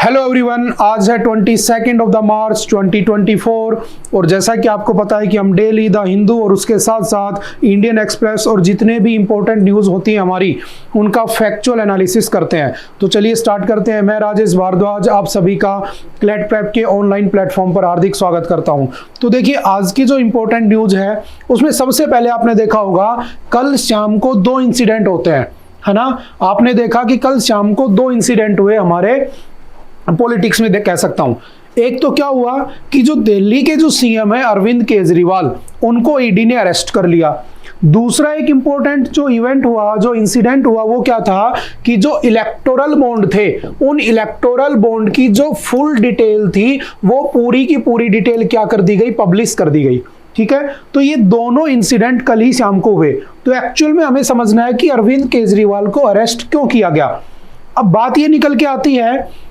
Hello everyone, आज है 22 of the मार्च 2024 और जैसा कि आपको पता है कि हम डेली द हिंदू और उसके साथ साथ इंडियन एक्सप्रेस और जितने भी इंपॉर्टेंट न्यूज़ होती हैं हमारी उनका फैक्चुअल एनालिसिस करते हैं। तो चलिए स्टार्ट करते हैं। मैं राजेश भारद्वाज आप सभी का क्लैट प्रेप के ऑनलाइन प्लेटफॉर्म पर हार्दिक स्वागत करता हूं। तो देखिए, आज की जो इंपॉर्टेंट न्यूज़ है उसमें सबसे पहले आपने देखा होगा कल शाम को 2 इंसिडेंट होते हैं, है ना। आपने देखा कि कल शाम को 2 इंसिडेंट हुए हमारे पॉलिटिक्स में, कह सकता हूं। एक तो क्या हुआ कि जो दिल्ली के जो सीएम है अरविंद केजरीवाल, उनको ईडी ने अरेस्ट कर लिया। दूसरा एक इंपॉर्टेंट जो इवेंट हुआ, जो इंसिडेंट हुआ, वो क्या था कि जो इलेक्टोरल बॉन्ड थे, उन इलेक्टोरल बॉन्ड की जो फुल डिटेल थी वो पूरी की पूरी डिटेल क्या कर दी गई, पब्लिश कर दी गई। ठीक है, तो ये दोनों इंसिडेंट कल ही शाम को हुए। तो एक्चुअल में हमें समझना है कि अरविंद केजरीवाल को अरेस्ट क्यों किया गया। अब बात ये निकल के आती है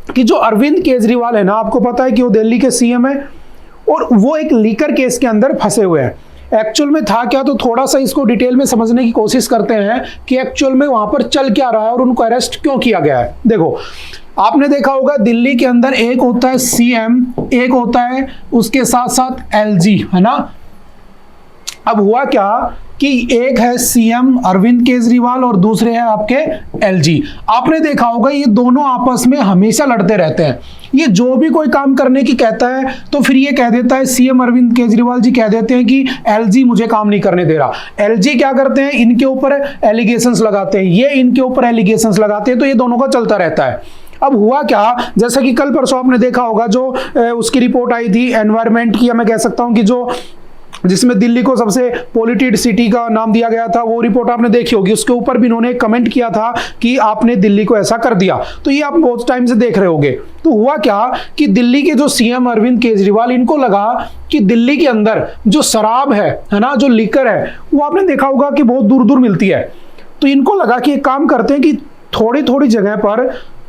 कि जो अरविंद केजरीवाल है ना, आपको पता है कि वो दिल्ली के सीएम है और वो एक लीकर केस के अंदर फंसे हुए हैं। एक्चुअल में था क्या, तो थोड़ा सा इसको डिटेल में समझने की कोशिश करते हैं कि एक्चुअल में वहां पर चल क्या रहा है और उनको अरेस्ट क्यों किया गया है। देखो, आपने देखा होगा दिल्ली के अंदर एक होता है सीएम, एक होता है उसके साथ साथ एलजी, है ना। अब हुआ क्या कि एक है सीएम अरविंद केजरीवाल और दूसरे हैं आपके एलजी। आपने देखा होगा ये दोनों आपस में हमेशा लड़ते रहते हैं। ये जो भी कोई काम करने की कहता है तो फिर ये कह देता है, सीएम अरविंद केजरीवाल जी कह देते हैं कि एलजी मुझे काम नहीं करने दे रहा। एलजी क्या करते हैं, इनके ऊपर एलिगेशंस लगाते हैं, ये इनके ऊपर एलिगेशंस लगाते हैं, तो ये दोनों का चलता रहता है। अब हुआ क्या, जैसा कि कल परसों आपने देखा होगा जो उसकी रिपोर्ट आई थी एनवायरमेंट की, मैं कह सकता हूं कि जो जिसमें दिल्ली को सबसे पॉल्यूटेड सिटी का नाम दिया गया था, वो रिपोर्ट आपने देखी होगी। उसके ऊपर भी इन्होंने कमेंट किया था कि आपने दिल्ली को ऐसा कर दिया। तो ये आप बहुत टाइम से देख रहे होंगे। तो हुआ क्या कि दिल्ली के जो सीएम अरविंद केजरीवाल, इनको लगा कि दिल्ली के अंदर जो शराब है ना, जो लिकर है, वो आपने देखा होगा कि बहुत दूर दूर मिलती है। तो इनको लगा कि एक काम करते हैं कि थोड़ी थोड़ी जगह पर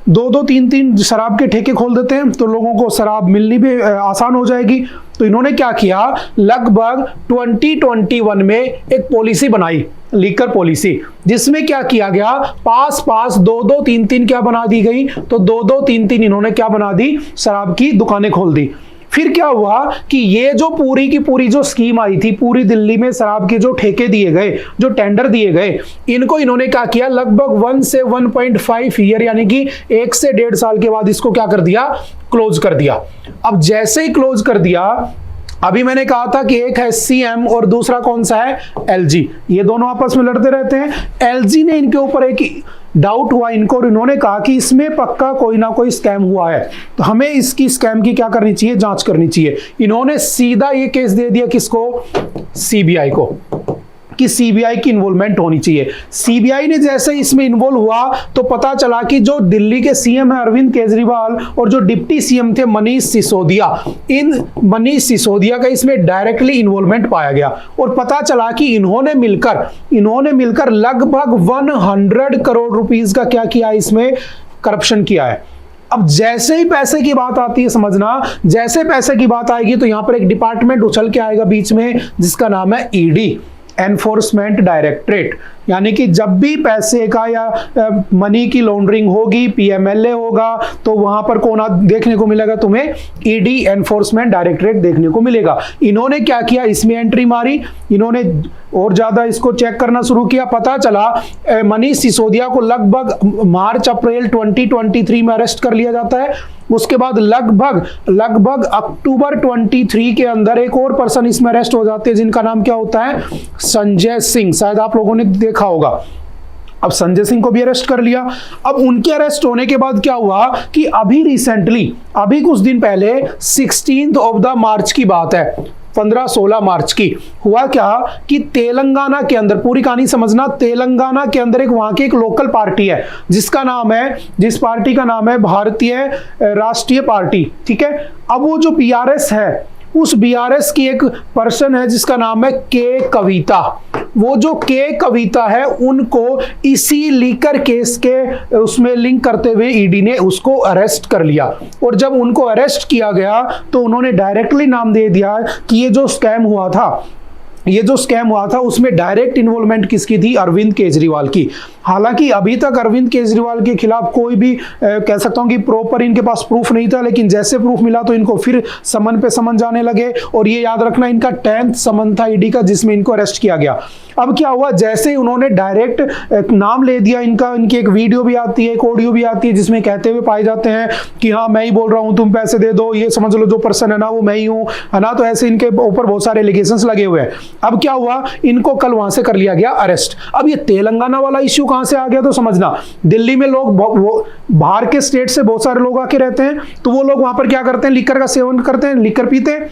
2-2, 3-3 शराब के ठेके खोल देते हैं, तो लोगों को शराब मिलनी भी आसान हो जाएगी। तो इन्होंने क्या किया, लगभग 2021 में एक पॉलिसी बनाई, लीकर पॉलिसी, जिसमें क्या किया गया, पास 2-2, 3-3 क्या बना दी गई, तो 2-2, 3-3 इन्होंने क्या बना दी, शराब की दुकानें खोल दी। फिर क्या हुआ कि ये जो पूरी की पूरी जो स्कीम आई थी, पूरी दिल्ली में शराब के जो ठेके दिए गए, जो टेंडर दिए गए, इनको इन्होंने क्या किया, लगभग 1 से 1.5 ईयर यानी कि 1 से 1.5 साल के बाद इसको क्या कर दिया, क्लोज कर दिया। अब जैसे ही क्लोज कर दिया, अभी मैंने कहा था कि एक है सीएम और दूसरा कौन सा है, एलजी। ये दोनों आपस में लड़ते रहते हैं। एलजी ने इनके ऊपर एक डाउट हुआ इनको और इन्होंने कहा कि इसमें पक्का कोई ना कोई स्कैम हुआ है, तो हमें इसकी स्कैम की क्या करनी चाहिए, जांच करनी चाहिए। इन्होंने सीधा ये केस दे दिया किसको, सीबीआई को, कि सीबीआई की इन्वॉल्वमेंट होनी चाहिए। सीबीआई ने जैसे इसमें इन्वॉल्व हुआ तो पता चला कि जो दिल्ली के सीएम है अरविंद केजरीवाल और जो डिप्टी सीएम थे मनीष सिसोदिया, इन मनीष सिसोदिया का इसमें डायरेक्टली इन्वॉल्वमेंट पाया गया और पता चला कि इन्होंने मिलकर लगभग 100 करोड़ रुपीस का क्या किया, इसमें करप्शन किया है। अब जैसे ही पैसे की बात आती है, समझना, जैसे पैसे की बात आएगी तो यहां पर एक डिपार्टमेंट उछल के आएगा बीच में, जिसका नाम है ईडी, एनफोर्समेंट डायरेक्टरेट। यानी कि जब भी पैसे का या मनी की लॉन्ड्रिंग होगी, पीएमएलए होगा, तो वहां पर कौन देखने को मिलेगा तुम्हें, ईडी, एनफोर्समेंट डायरेक्टरेट देखने को मिलेगा। इन्होंने क्या किया, इसमें एंट्री मारी, इन्होंने और ज्यादा इसको चेक करना शुरू किया। पता चला मनीष सिसोदिया को लगभग मार्च अप्रैल 2023 में अरेस्ट कर लिया जाता है। उसके बाद लगभग अक्टूबर 23 के अंदर एक और पर्सन इसमें अरेस्ट हो जाते हैं, जिनका नाम क्या होता है, संजय सिंह। शायद आप लोगों ने देखा होगा। अब संजय सिंह को भी अरेस्ट कर लिया। अब उनके अरेस्ट होने के बाद क्या हुआ कि अभी रिसेंटली, अभी कुछ दिन पहले 16 ऑफ द मार्च की बात है, 15-16 मार्च की, हुआ क्या कि तेलंगाना के अंदर, पूरी कहानी समझना, तेलंगाना के अंदर एक वहां की एक लोकल पार्टी है जिस पार्टी का नाम है भारतीय राष्ट्रीय पार्टी। ठीक है, अब वो जो बीआरएस है, उस बीआरएस की एक पर्सन है जिसका नाम है के कविता। वो जो के कविता है, उनको इसी लीकर केस के उसमें लिंक करते हुए ईडी ने उसको अरेस्ट कर लिया। और जब उनको अरेस्ट किया गया तो उन्होंने डायरेक्टली नाम दे दिया कि ये जो स्कैम हुआ था, ये जो स्कैम हुआ था उसमें डायरेक्ट इन्वॉल्वमेंट किसकी थी? अरविंद केजरीवाल की। हालांकि अभी तक अरविंद केजरीवाल के खिलाफ कोई भी कह सकता हूं कि प्रॉपर इनके पास प्रूफ नहीं था, लेकिन जैसे प्रूफ मिला तो इनको फिर समन पे समन जाने लगे। और ये याद रखना इनका 10th समन था ईडी का जिसमें इनको अरेस्ट किया गया। अब क्या हुआ, जैसे ही उन्होंने डायरेक्ट नाम ले दिया इनका, इनकी एक वीडियो भी आती है, एक ऑडियो भी आती है जिसमें कहते हुए पाए जाते हैं कि हाँ मैं ही बोल रहा हूं, तुम पैसे दे दो, ये समझ लो जो पर्सन है ना वो मैं ही हूं, है ना। तो ऐसे इनके ऊपर बहुत सारे एलिगेशंस लगे हुए हैं। अब क्या हुआ, इनको कल वहां से कर लिया गया अरेस्ट। अब ये तेलंगाना वाला इश्यू कहां से आ गया तो समझना, दिल्ली में लोग वो बाहर के स्टेट से बहुत सारे लोग आके रहते हैं, तो वो लोग वहां पर क्या करते हैं, लिकर का सेवन करते हैं, लिकर पीते हैं।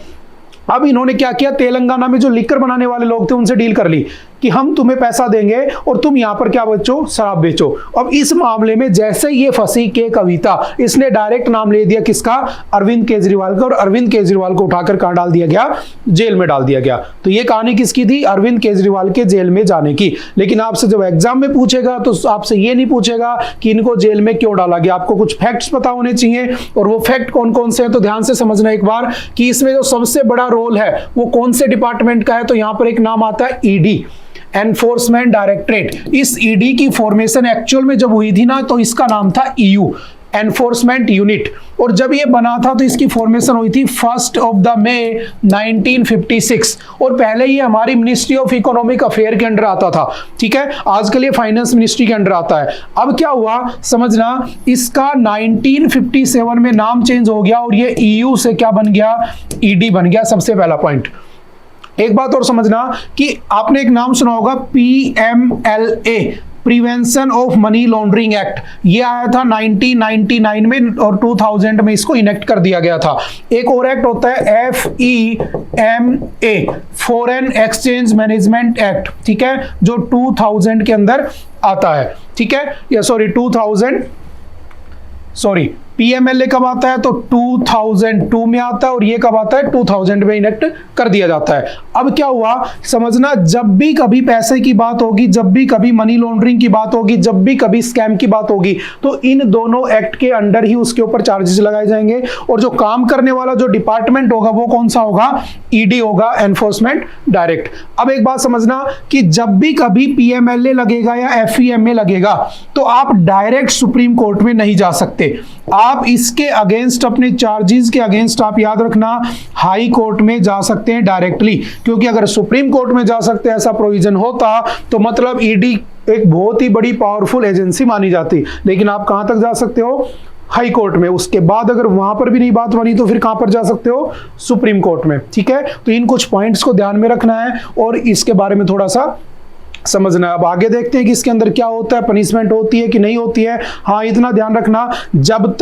अब इन्होंने क्या किया, तेलंगाना में जो लिकर बनाने वाले लोग थे उनसे डील कर ली कि हम तुम्हें पैसा देंगे और तुम यहां पर क्या बेचो, शराब बेचो। अब इस मामले में जैसे ये फंसी के कविता, इसने डायरेक्ट नाम ले दिया किसका, अरविंद केजरीवाल का, और अरविंद केजरीवाल को उठाकर कहां डाल दिया गया, जेल में डाल दिया गया। तो ये कहानी किसकी थी, अरविंद केजरीवाल के जेल में जाने की। लेकिन आपसे जब एग्जाम में पूछेगा तो आपसे ये नहीं पूछेगा कि इनको जेल में क्यों डाला गया, आपको कुछ फैक्ट्स पता होने चाहिए। और वो फैक्ट कौन कौन से हैं तो ध्यान से समझना एक बार कि इसमें जो सबसे बड़ा रोल है वो कौन से डिपार्टमेंट का है। तो यहां पर एक नाम आता है ईडी, एनफोर्समेंट डायरेक्टरेट। इस ईडी की फॉर्मेशन एक्चुअल में जब हुई थी ना तो इसका नाम था ईयू, एनफोर्समेंट यूनिट। और जब ये बना था तो इसकी फॉर्मेशन हुई थी 1 मई 1956। और पहले ये हमारी मिनिस्ट्री ऑफ इकोनॉमिक अफेयर के अंडर आता था, ठीक है, आजकल ये फाइनेंस मिनिस्ट्री के अंडर आता है। अब क्या हुआ समझना, इसका 1957 में नाम चेंज हो गया और ये ईयू से क्या बन गया, ईडी बन गया। सबसे पहला पॉइंट, एक बात और समझना कि आपने एक नाम सुना होगा PMLA, prevention of money laundering act. ये आया था 1999 में और 2000 में इसको इनेक्ट कर दिया गया था। एक और एक्ट होता है FEMA, foreign exchange management act, ठीक है, जो 2000 के अंदर आता है, ठीक है, या सॉरी PMLA कब आता है तो 2002 में आता है और ये कब आता है 2000 में इनेक्ट कर दिया जाता है। अब क्या हुआ समझना, जब भी कभी पैसे की बात होगी, जब भी कभी मनी लॉन्ड्रिंग की बात होगी, जब भी कभी स्कैम की बात होगी, तो इन दोनों एक्ट के अंडर ही उसके ऊपर चार्जेस लगाए जाएंगे। और जो काम करने वाला जो डिपार्टमेंट होगा वो कौन सा होगा, ईडी होगा, एनफोर्समेंट डायरेक्ट। अब एक बात समझना कि जब भी कभी PMLA लगेगा या FEMA लगेगा तो आप डायरेक्ट सुप्रीम कोर्ट में नहीं जा सकते, आप इसके अगेंस्ट, अपने चार्जेस के अगेंस्ट आप याद रखना हाई कोर्ट में जा सकते हैं डायरेक्टली। क्योंकि अगर सुप्रीम कोर्ट में जा सकते हैं ऐसा प्रोविजन होता तो मतलब ईडी एक बहुत ही बड़ी पावरफुल एजेंसी मानी जाती। लेकिन आप कहां तक जा सकते हो, हाई कोर्ट में। उसके बाद अगर वहां पर भी नहीं बात बनी तो फिर कहां पर जा सकते हो, सुप्रीम कोर्ट में, ठीक है। तो इन कुछ पॉइंट्स को ध्यान में रखना है और इसके बारे में थोड़ा सा समझना है। अब आगे देखते हैं कि इसके अंदर क्या होता है, पनिशमेंट होती है कि नहीं होती है। हाँ, इतना ध्यान रखना, जब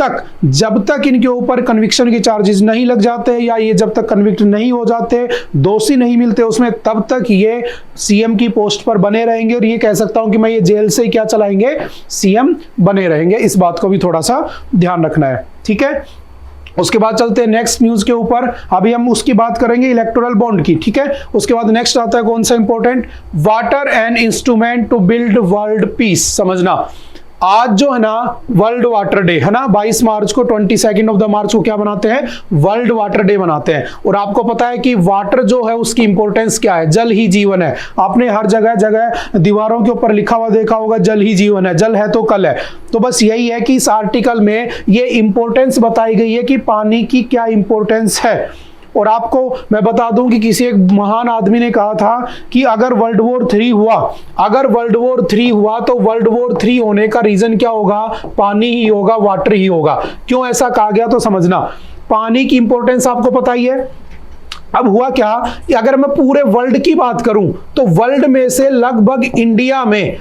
तक इनके ऊपर कन्विक्शन के चार्जेस नहीं लग जाते या ये जब तक कन्विक्ट नहीं हो जाते, दोषी नहीं मिलते उसमें, तब तक ये सीएम की पोस्ट पर बने रहेंगे। और ये कह सकता हूं कि मैं ये जेल से क्या चलाएंगे, सीएम बने रहेंगे। इस बात को भी थोड़ा सा ध्यान रखना है, ठीक है। उसके बाद चलते हैं नेक्स्ट न्यूज के ऊपर। अभी हम उसकी बात करेंगे इलेक्टोरल बॉन्ड की, ठीक है। उसके बाद नेक्स्ट आता है कौन सा important, water and instrument to build world peace. समझना, आज जो है ना वर्ल्ड वाटर डे है ना, 22 मार्च को, 22 मार्च को क्या बनाते हैं, वर्ल्ड वाटर डे बनाते हैं। और आपको पता है कि वाटर जो है उसकी इंपॉर्टेंस क्या है, जल ही जीवन है। आपने हर जगह दीवारों के ऊपर लिखा हुआ देखा होगा, जल ही जीवन है, जल है तो कल है। तो बस यही है कि इस आर्टिकल में ये इंपॉर्टेंस बताई गई है कि पानी की क्या इंपॉर्टेंस है। और आपको मैं बता दूं कि किसी एक महान आदमी ने कहा था कि अगर वर्ल्ड वॉर 3 हुआ तो वर्ल्ड वॉर 3 होने का रीजन क्या होगा, पानी ही होगा, वाटर ही होगा। क्यों ऐसा कहा गया तो समझना, पानी की इंपॉर्टेंस आपको पता ही है। अब हुआ क्या, अगर मैं पूरे वर्ल्ड की बात करूं तो वर्ल्ड में से लगभग इंडिया में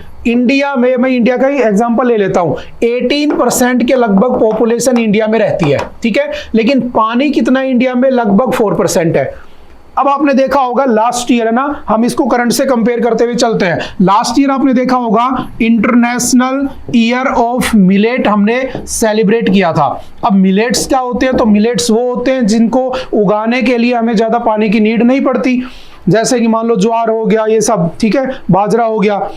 मैं इंडिया का ही एग्जांपल ले लेता हूं, 18% के लगभग पॉपुलेशन इंडिया में रहती है, ठीक है। लेकिन पानी कितना इंडिया में, लगभग 4% है। अब आपने देखा होगा लास्ट ईयर है ना, हम इसको करंट से कंपेयर करते हुए चलते हैं। लास्ट ईयर आपने देखा होगा इंटरनेशनल ईयर ऑफ मिलेट हमने सेलिब्रेट किया था। अब मिलेट्स क्या होते हैं, तो मिलेट्स वो होते हैं जिनको उगाने के लिए हमें ज्यादा पानी की नीड नहीं पड़ती। जैसे कि मान लो ज्वार हो गया, ये सब, ठीक है, बाजरा हो गया।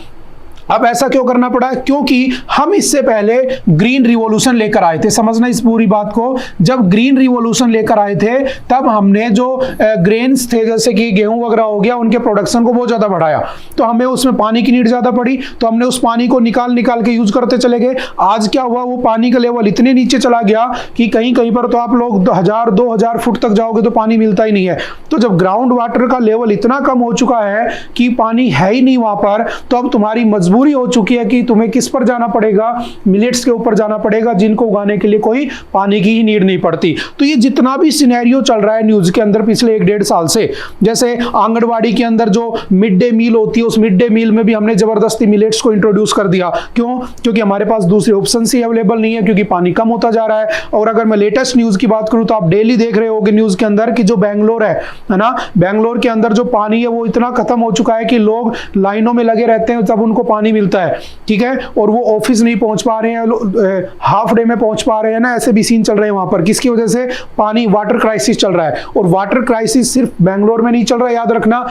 अब ऐसा क्यों करना पड़ा? क्योंकि हम इससे पहले ग्रीन रिवॉल्यूशन लेकर आए थे। समझना इस पूरी बात को, जब ग्रीन रिवॉल्यूशन लेकर आए थे तब हमने जो ग्रेन्स थे जैसे कि गेहूं वगैरह हो गया, उनके प्रोडक्शन को बहुत ज्यादा बढ़ाया, तो हमें उसमें पानी की नीड ज्यादा पड़ी, तो हमने उस पानी को निकाल निकाल के यूज करते चले गए। आज क्या हुआ, वो पानी का लेवल इतने नीचे चला गया कि कहीं कहीं पर तो आप लोग 1000-2000 फुट तक जाओगे तो पानी मिलता ही नहीं है। तो जब ग्राउंड वाटर का लेवल इतना कम हो चुका है कि पानी है ही नहीं वहां पर, तो अब तुम्हारी मजबूरी हो चुकी है कि तुम्हें किस पर जाना पड़ेगा, मिलेट्स के ऊपर जाना पड़ेगा, जिनको उगाने के लिए कोई पानी की ही नीड नहीं पड़ती। तो ये जितना भी सिनेरियो चल रहा है न्यूज के अंदर पिछले 1-1.5 साल से, जैसे आंगनवाड़ी के अंदर जो मिड डे मील होती है, उस मिड डे मील में भी हमने जबरदस्ती मिलेट्स को इंट्रोड्यूस कर दिया। क्यों? क्योंकि हमारे पास दूसरे ऑप्शन ही अवेलेबल नहीं है, क्योंकि पानी कम होता जा रहा है। और अगर मैं लेटेस्ट न्यूज की बात करूं तो आप डेली देख रहे होगे न्यूज के अंदर कि जो बेंगलोर है ना, बेंगलोर के अंदर जो पानी है वो इतना खत्म हो चुका है कि लोग लाइनों में लगे रहते हैं तब उनको पानी मिलता है, ठीक है, और वो ऑफिस नहीं पहुंच पा रहे हैं, हाफ डे में पहुंच पा रहे हैं ना, ऐसे भी सीन चल रहे हैं वहां पर। किसकी वजह से? पानी, वाटर क्राइसिस चल रहा है। और वाटर क्राइसिस सिर्फ बेंगलोर में नहीं चल रहा है, याद रखना,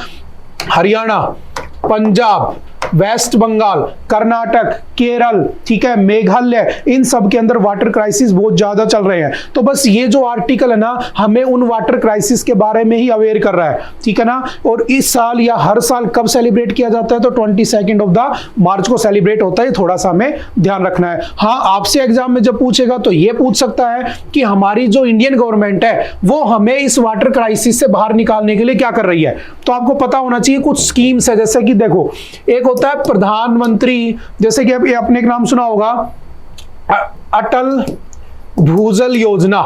हरियाणा, पंजाब, वेस्ट बंगाल, कर्नाटक, केरल, ठीक है, मेघालय, इन सब के अंदर वाटर क्राइसिस बहुत ज्यादा चल रहे हैं। तो बस ये जो आर्टिकल है ना, हमें उन वाटर क्राइसिस के बारे में ही अवेयर कर रहा है, ठीक है ना। और इस साल या हर साल कब सेलिब्रेट किया जाता है? तो 22 मार्च को सेलिब्रेट होता है। थोड़ा सा हमें ध्यान रखना है। हाँ, आपसे एग्जाम में जब पूछेगा तो ये पूछ सकता है कि हमारी जो इंडियन गवर्नमेंट है वो हमें इस वाटर क्राइसिस से बाहर निकालने के लिए क्या कर रही है। तो आपको पता होना चाहिए कुछ स्कीम्स है, जैसे कि देखो, एक होता है प्रधानमंत्री, जैसे कि आपने एक नाम सुना होगा, अटल भूजल योजना।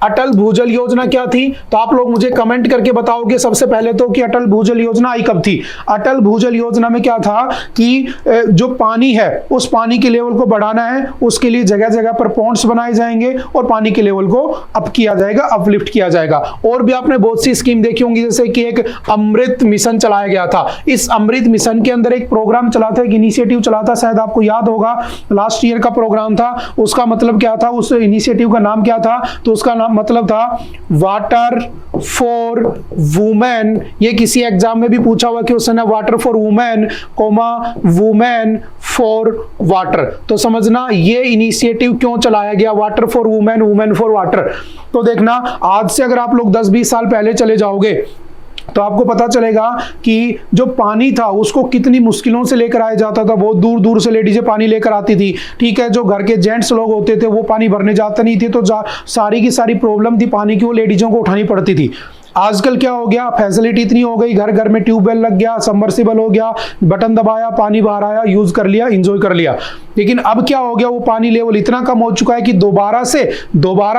अटल भूजल योजना क्या थी? तो आप लोग मुझे कमेंट करके बताओगे सबसे पहले तो कि अटल भूजल योजना आई कब थी। अटल भूजल योजना में क्या था कि जो पानी है उस पानी के लेवल को बढ़ाना है, उसके लिए जगह जगह पर पॉन्ड्स बनाए जाएंगे और पानी के लेवल को अप किया जाएगा, अपलिफ्ट किया जाएगा। और भी आपने बहुत सी स्कीम देखी होंगी, जैसे कि एक अमृत मिशन चलाया गया था। इस अमृत मिशन के अंदर एक प्रोग्राम चला था, एक इनिशिएटिव चला था, शायद आपको याद होगा, लास्ट ईयर का प्रोग्राम था। उसका मतलब क्या था, उस इनिशिएटिव का नाम क्या था? तो उसका मतलब था वाटर फॉर वुमेन। ये किसी एग्जाम में भी पूछा हुआ कि उसने water for women, women for water. तो समझना ये इनिशिएटिव क्यों चलाया गया, water for women, women for water. तो देखना, आज से अगर आप लोग 10-20 साल पहले चले जाओगे तो आपको पता चलेगा कि जो पानी था उसको कितनी मुश्किलों से लेकर आया जाता था। बहुत दूर दूर से लेडीजें पानी लेकर आती थी, ठीक है। जो घर के जेंट्स लोग होते थे वो पानी भरने जाते नहीं थे, तो सारी की सारी प्रॉब्लम थी पानी की, वो लेडीजों को उठानी पड़ती थी। आजकल क्या हो गया, फैसिलिटी इतनी हो गई, घर घर में ट्यूबवेल लग गया, सबमर्सिबल हो गया, बटन दबाया, पानी बाहर आया, यूज कर लिया, एंजॉय कर लिया। लेकिन अब क्या हो गया, वो पानी लेवल इतना कम हो चुका है कि दोबारा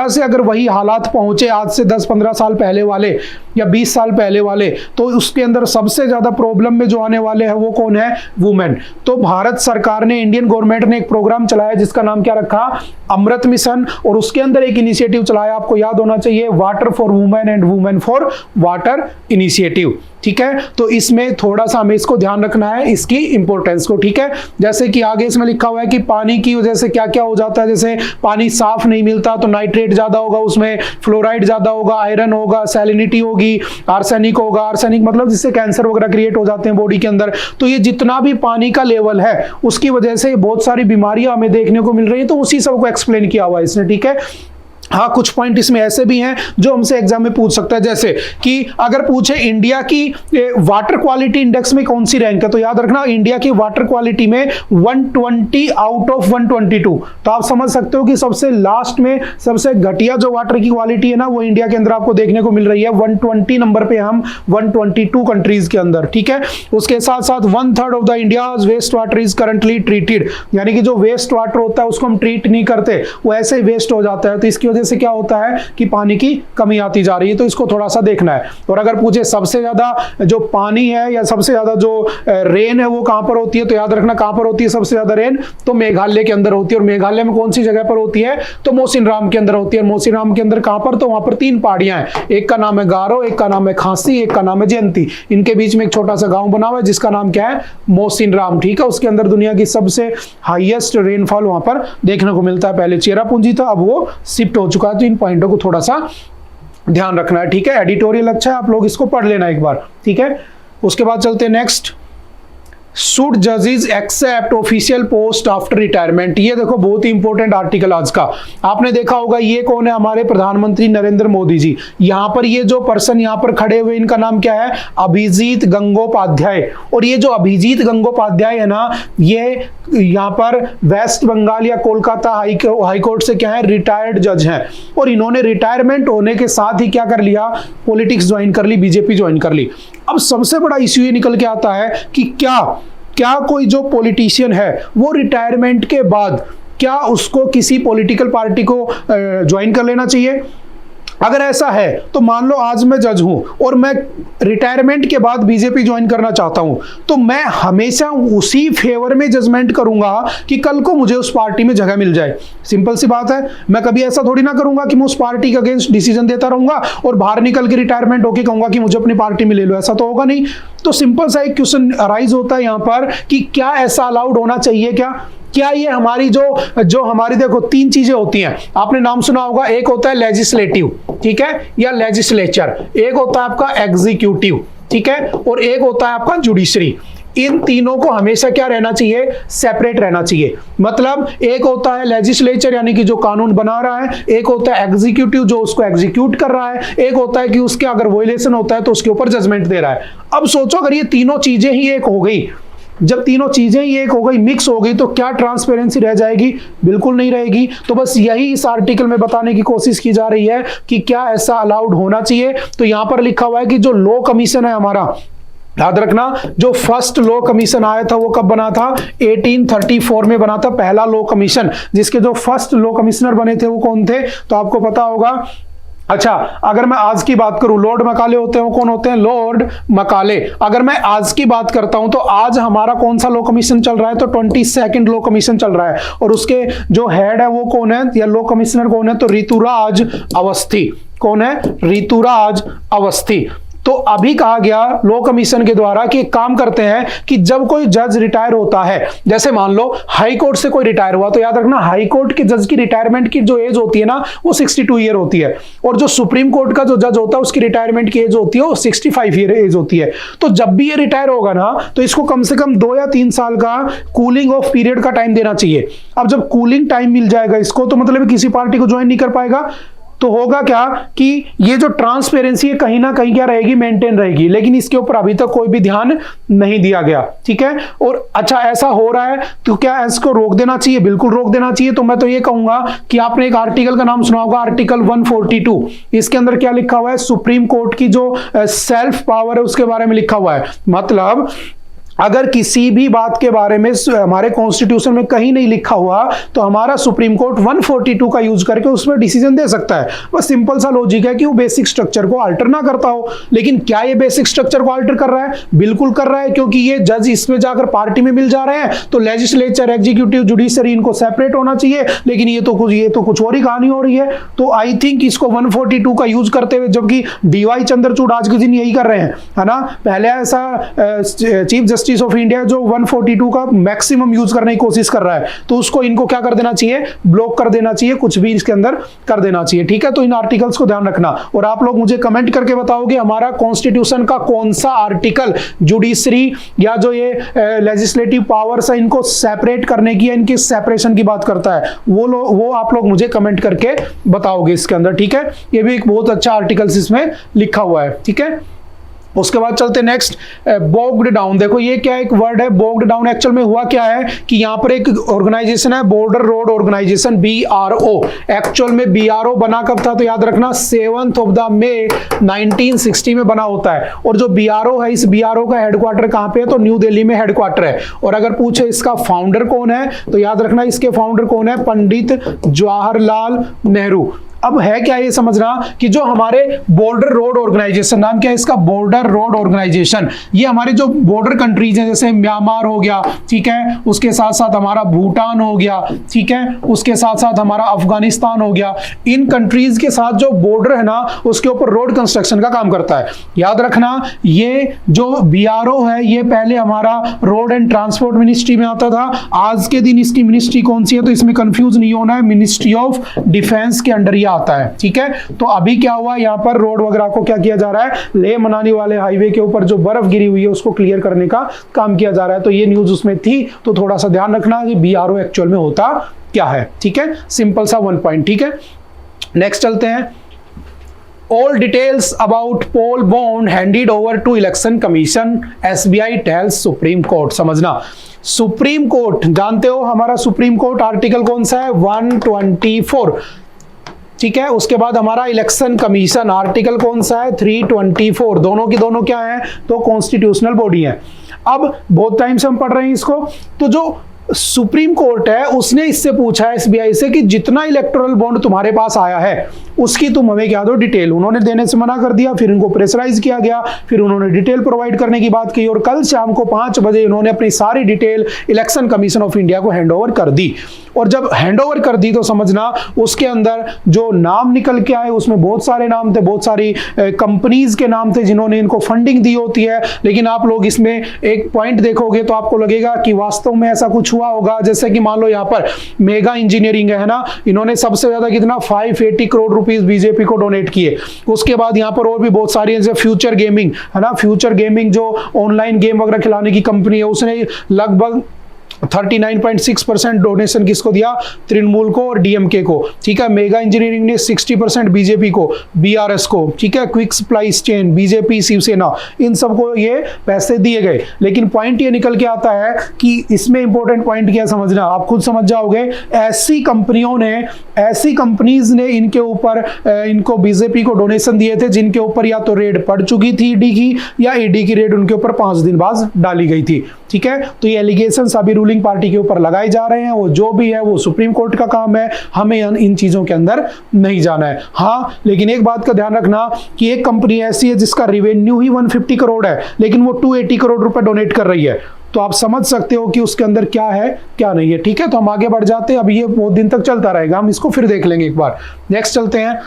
से अगर वही हालात पहुंचे आज से 10-15 साल पहले वाले या 20 साल पहले वाले, तो उसके अंदर सबसे ज्यादा प्रॉब्लम में जो आने वाले हैं वो कौन है? वुमेन। तो भारत सरकार ने, इंडियन गवर्नमेंट ने एक प्रोग्राम चलाया जिसका नाम क्या रखा? अमृत मिशन। और उसके अंदर एक इनिशिएटिव चलाया, आपको याद होना चाहिए, water for women and women for water initiative, ठीक है। तो इसमें थोड़ा सा हमें इसको ध्यान रखना है, इसकी इंपॉर्टेंस को, ठीक है। जैसे कि आगे इसमें लिखा हुआ है कि पानी की वजह से क्या क्या हो जाता है, जैसे पानी साफ नहीं मिलता तो नाइट्रेट ज्यादा होगा, उसमें फ्लोराइड ज्यादा होगा, आयरन होगा, सैलिनिटी होगी, आर्सेनिक होगा। आर्सेनिक मतलब जिससे कैंसर वगैरह क्रिएट हो जाते हैं बॉडी के अंदर। तो ये जितना भी पानी का लेवल है उसकी वजह से बहुत सारी बीमारियां हमें देखने को मिल रही है। तो उसी सब को एक्सप्लेन किया हुआ है इसने, ठीक है। हाँ, कुछ पॉइंट इसमें ऐसे भी हैं जो हमसे एग्जाम में पूछ सकता है, जैसे कि अगर पूछे इंडिया की वाटर क्वालिटी इंडेक्स में कौन सी रैंक है, तो याद रखना इंडिया की वाटर क्वालिटी में 120 आउट ऑफ 122। तो आप समझ सकते हो कि सबसे लास्ट में सबसे घटिया जो वाटर की क्वालिटी है ना, वो इंडिया के अंदर आपको देखने को मिल रही है। 120 नंबर पे हम 122 कंट्रीज के अंदर, ठीक है। उसके साथ साथ 1/3 of the India waste water is currently treated, यानी कि जो वेस्ट वाटर होता है उसको हम ट्रीट नहीं करते, वो ऐसे ही वेस्ट हो जाता है। तो इसकी से क्या होता है कि पानी की कमी आती जा रही है, तो इसको थोड़ा सा देखना है। और अगर पूछे सबसे ज्यादा जो पानी है या सबसे ज्यादा जो रेन है वो कहां पर होती है, तो याद रखना कहां पर होती है सबसे ज्यादा रेन, तो मेघालय के अंदर होती है। और मेघालय में कौन सी जगह पर होती है, तो मोसिनराम के अंदर होती है। मोसिनराम के अंदर कहां पर, तो वहां पर 3 पहाड़ियां हैं, एक का नाम है गारो, एक का नाम है खांसी, एक का नाम है जयंती। इनके बीच में एक छोटा सा गांव बना हुआ है जिसका नाम क्या है, मोसिनराम, ठीक है। उसके अंदर दुनिया की सबसे हाईएस्ट रेनफॉल वहां पर देखने को मिलता है। पहले चेरापूंजी था, अब वो शिफ्ट हो चुका है। तो इन पॉइंटों को थोड़ा सा ध्यान रखना है, ठीक है। एडिटोरियल अच्छा है, आप लोग इसको पढ़ लेना एक बार, ठीक है। उसके बाद चलते हैं नेक्स्ट। शुड जजेस accept official post after retirement. ये देखो बहुत ही इंपॉर्टेंट आर्टिकल आज का। आपने देखा होगा ये कौन है, हमारे प्रधानमंत्री नरेंद्र मोदी जी। यहां पर ये जो पर्सन यहां पर खड़े हुए, इनका नाम क्या है, अभिजीत गंगोपाध्याय। और ये जो अभिजीत गंगोपाध्याय है ना, ये यहां पर वेस्ट बंगाल या कोलकाता हाईकोर्ट से क्या है, रिटायर्ड जज हैं। और इन्होंने रिटायरमेंट होने के साथ ही क्या कर लिया, पॉलिटिक्स ज्वाइन कर ली, बीजेपी ज्वाइन कर ली। अब सबसे बड़ा इश्यू ये निकल के आता है कि क्या कोई जो पॉलिटिशियन है वो रिटायरमेंट के बाद क्या उसको किसी पॉलिटिकल पार्टी को ज्वाइन कर लेना चाहिए। अगर ऐसा है तो मान लो आज मैं जज हूं और मैं रिटायरमेंट के बाद बीजेपी ज्वाइन करना चाहता हूं, तो मैं हमेशा उसी फेवर में जजमेंट करूंगा कि कल को मुझे उस पार्टी में जगह मिल जाए। सिंपल सी बात है। मैं कभी ऐसा थोड़ी ना करूंगा कि मैं उस पार्टी के अगेंस्ट डिसीजन देता रहूंगा और बाहर निकल के रिटायरमेंट होकर कहूंगा कि मुझे अपनी पार्टी में ले लो। ऐसा तो होगा नहीं। तो सिंपल सा एक क्वेश्चन अराइज होता है यहां पर कि क्या ऐसा अलाउड होना चाहिए, क्या ये हमारी जो हमारी देखो तीन चीजें होती हैं, आपने नाम सुना होगा। एक होता है लेजिस्लेटिव, ठीक है, या लेजिस्लेचर। एक होता है आपका एग्जीक्यूटिव, ठीक है, और एक होता है आपका जुडिशरी। इन तीनों को हमेशा क्या रहना चाहिए, सेपरेट रहना चाहिए। मतलब एक होता है लेजिस्लेचर यानी कि जो कानून बना रहा है, एक होता है एग्जीक्यूटिव जो उसको एग्जीक्यूट कर रहा है, एक होता है कि उसके अगर वायलेशन होता है तो उसके ऊपर जजमेंट दे रहा है। अब सोचो अगर ये तीनों चीजें ही एक हो गई, जब तीनों चीजें ही एक हो गई, मिक्स हो गई, तो क्या ट्रांसपेरेंसी रह जाएगी? बिल्कुल नहीं रहेगी। तो बस यही इस आर्टिकल में बताने की कोशिश की जा रही है कि क्या ऐसा अलाउड होना चाहिए। तो यहां पर लिखा हुआ है कि जो लॉ कमीशन है हमारा, याद रखना, जो फर्स्ट लॉ कमीशन आया था वो कब बना था, 1834 में बना था पहला लॉ कमीशन। जिसके जो फर्स्ट लॉ कमिश्नर बने थे वो कौन थे, तो आपको पता होगा। अच्छा, अगर मैं आज की बात करूं, लॉर्ड मकाले होते हैं, वो कौन होते हैं, लॉर्ड मकाले। अगर मैं आज की बात करता हूं तो आज हमारा कौन सा लॉ कमीशन चल रहा है, तो 22nd लॉ कमीशन चल रहा है। और उसके जो हेड है वो कौन है, या लॉ कमिश्नर कौन है, तो ऋतुराज अवस्थी। कौन है, ऋतुराज अवस्थी। तो अभी कहा गया लॉ कमीशन के द्वारा कि एक काम करते हैं कि जब कोई जज रिटायर होता है, जैसे मान लो हाई कोर्ट से कोई रिटायर हुआ, तो याद रखना हाई कोर्ट के जज की रिटायरमेंट की जो एज होती है ना वो 62 ईयर होती है। और जो सुप्रीम कोर्ट का जो जज होता है उसकी रिटायरमेंट की एज होती है वो 65 ईयर एज होती है। तो जब भी ये रिटायर होगा ना तो इसको कम से कम 2 या 3 साल का कूलिंग ऑफ पीरियड का टाइम देना चाहिए। अब जब कूलिंग टाइम मिल जाएगा इसको, तो मतलब किसी पार्टी को ज्वाइन नहीं कर पाएगा। तो होगा क्या कि ये जो ट्रांसपेरेंसी है कहीं ना कहीं क्या रहेगी, मेंटेन रहेगी। लेकिन इसके ऊपर अभी तक कोई भी ध्यान नहीं दिया गया, ठीक है। और अच्छा ऐसा हो रहा है तो क्या इसको रोक देना चाहिए? बिल्कुल रोक देना चाहिए। तो मैं तो ये कहूंगा कि आपने एक आर्टिकल का नाम सुना होगा, आर्टिकल 142। इसके अंदर क्या लिखा हुआ है, सुप्रीम कोर्ट की जो सेल्फ पावर है उसके बारे में लिखा हुआ है। मतलब अगर किसी भी बात के बारे में हमारे कॉन्स्टिट्यूशन में कहीं नहीं लिखा हुआ तो हमारा सुप्रीम कोर्ट 142 का यूज करके उसमें डिसीजन दे सकता है। बस सिंपल सा लॉजिक है कि वो बेसिक स्ट्रक्चर को अल्टर ना करता हो। लेकिन क्या ये बेसिक स्ट्रक्चर को अल्टर कर रहा है? बिल्कुल कर रहा है, क्योंकि ये जज इसमें जाकर पार्टी में मिल जा रहे हैं। तो लेजिस्लेचर, एग्जीक्यूटिव, जुडिशरी इनको सेपरेट होना चाहिए। लेकिन ये तो कुछ और ही कहानी हो रही है। तो आई थिंक इसको 142 का यूज करते हुए, जबकि डीवाई चंद्रचूड़ आज के दिन यही कर रहे हैं, है ना। पहले ऐसा चीफ जस्टिस ऑफ इंडिया जो 142 का मैक्सिमम यूज करने की कोशिश कर रहा है, तो उसको इनको क्या कर देना चाहिए, ब्लॉक कर देना चाहिए, कुछ भी इसके अंदर कर देना चाहिए, ठीक है। तो इन आर्टिकल्स को ध्यान रखना। और आप लोग मुझे कमेंट करके बताओगे हमारा कॉन्स्टिट्यूशन का कौन सा आर्टिकल जुडिशरी या जो ये लेजिस्लेटिव पावर्स है इनको सेपरेट करने की या इनकी सेपरेशन की बात करता है, वो आप लोग मुझे कमेंट करके बताओगे इसके अंदर, ठीक है। ये भी एक बहुत अच्छा आर्टिकल्स इसमें लिखा हुआ है, ठीक है। उसके बाद चलते नेक्स्ट, बोग्ड डाउन। देखो ये क्या एक वर्ड है, बोग्ड डाउन। एक्चुअल में हुआ क्या है कि यहाँ पर एक ऑर्गेनाइजेशन है, border road organisation, BRO। Actual में BRO बना कब था, तो याद रखना 7 मई 1960 में बना होता है। और जो BRO है, इस BRO का हेडक्वार्टर कहाँ पे है, तो न्यू दिल्ली में हेडक्वार्टर है। और अगर पूछे इसका फाउंडर कौन है, तो याद रखना इसके फाउंडर कौन है, पंडित जवाहरलाल नेहरू। अब है क्या ये समझना कि जो हमारे बॉर्डर रोड ऑर्गेनाइजेशन, नाम क्या है इसका, बॉर्डर रोड ऑर्गेनाइजेशन, ये हमारे जो बॉर्डर कंट्रीज हैं जैसे म्यांमार हो गया, ठीक है, उसके साथ साथ हमारा भूटान हो गया, ठीक है, उसके साथ साथ हमारा अफगानिस्तान हो गया, इन कंट्रीज के साथ जो बॉर्डर है ना उसके ऊपर रोड कंस्ट्रक्शन का काम करता है। याद रखना ये जो BRO है ये पहले हमारा रोड एंड ट्रांसपोर्ट मिनिस्ट्री में आता था। आज के दिन इसकी मिनिस्ट्री कौन सी है, तो इसमें कंफ्यूज नहीं होना है, मिनिस्ट्री ऑफ डिफेंस के अंडर क्या आता है, ठीक है। तो अभी क्या हुआ, यहाँ पर रोड वगैरह को क्या किया जा रहा है, लेह मनाली वाले हाईवे के ऊपर जो बर्फ गिरी हुई है उसको क्लियर करने का काम किया जा रहा है। तो ये न्यूज उसमें थी, तो थोड़ा सा ध्यान रखना कि BRO एक्चुअल में होता क्या है, ठीक है। सिंपल सा 1 पॉइंट, ठीक है। नेक्स्ट चलते हैं। All details about poll bond handed over to election commission, SBI tells Supreme Court। समझना, सुप्रीम कोर्ट जानते हो, हमारा सुप्रीम कोर्ट आर्टिकल कौन सा है, 124, ठीक है। उसके बाद हमारा इलेक्शन कमीशन आर्टिकल कौन सा है, 324। दोनों की दोनों क्या है, तो कॉन्स्टिट्यूशनल बॉडी है। अब बहुत टाइम से हम पढ़ रहे हैं इसको, तो जो सुप्रीम कोर्ट है उसने इससे पूछा है SBI से कि जितना इलेक्टोरल बॉन्ड तुम्हारे पास आया है उसकी तुम हमें क्या दो डिटेल। उन्होंने देने से मना कर दिया, फिर इनको प्रेशराइज किया गया, फिर उन्होंने डिटेल प्रोवाइड करने की बात की और कल शाम को 5 बजे उन्होंने अपनी सारी detail election commission of India को हैंडओवर कर दी। और जब हैंडओवर कर दी तो समझना उसके अंदर जो नाम निकल के आए उसमें बहुत सारे नाम थे, बहुत सारी कंपनीज के नाम थे जिन्होंने इनको फंडिंग दी होती है। लेकिन आप लोग इसमें एक पॉइंट देखोगे तो आपको लगेगा कि वास्तव में ऐसा कुछ हुआ होगा। जैसे कि मान लो यहाँ पर मेगा इंजीनियरिंग है ना, इन्होंने सबसे ज्यादा कितना 580 करोड़ रुपीस बीजेपी को डोनेट किए। उसके बाद यहाँ पर और भी बहुत सारी जैसे फ्यूचर गेमिंग है ना, फ्यूचर गेमिंग जो ऑनलाइन गेम वगैरह खिलाने की कंपनी है, उसने लगभग 39.6% डोनेशन किसको दिया, तृणमूल को और DMK को, ठीक है। मेगा इंजीनियरिंग ने 60% बीजेपी को, BRS को, ठीक है। Quick supplies chain, BJP, Shiv Sena, इन सबको ये पैसे दिए गए। लेकिन पॉइंट ये निकल के आता है कि इसमें इंपॉर्टेंट पॉइंट क्या समझना, आप खुद समझ जाओगे। ऐसी कंपनियों ने, ऐसी कंपनीज ने इनके ऊपर इनको बीजेपी को डोनेशन दिए थे जिनके ऊपर या तो रेड पड़ चुकी थी ED की, या ED की रेड उनके ऊपर 5 दिन बाद डाली गई थी, ठीक है। तो ये एलिगेशन अभी रूलिंग पार्टी के ऊपर लगाए जा रहे हैं, वो जो भी है वो सुप्रीम कोर्ट का काम है, हमें इन चीजों के अंदर नहीं जाना है। हाँ, लेकिन एक बात का ध्यान रखना कि एक कंपनी ऐसी है जिसका रेवेन्यू ही 150 करोड़ है लेकिन वो 280 करोड़ रुपए डोनेट कर रही है, तो आप समझ सकते हो कि उसके अंदर क्या है क्या नहीं है, ठीक है। तो हम आगे बढ़ जाते हैं, अभी ये बहुत दिन तक चलता रहेगा, हम इसको फिर देख लेंगे एक बार। नेक्स्ट चलते हैं।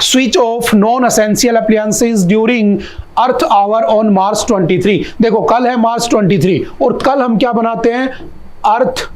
Switch off non essential appliances during earth hour on March 23। देखो कल है मार्च 23 और कल हम क्या बनाते हैं, अर्थ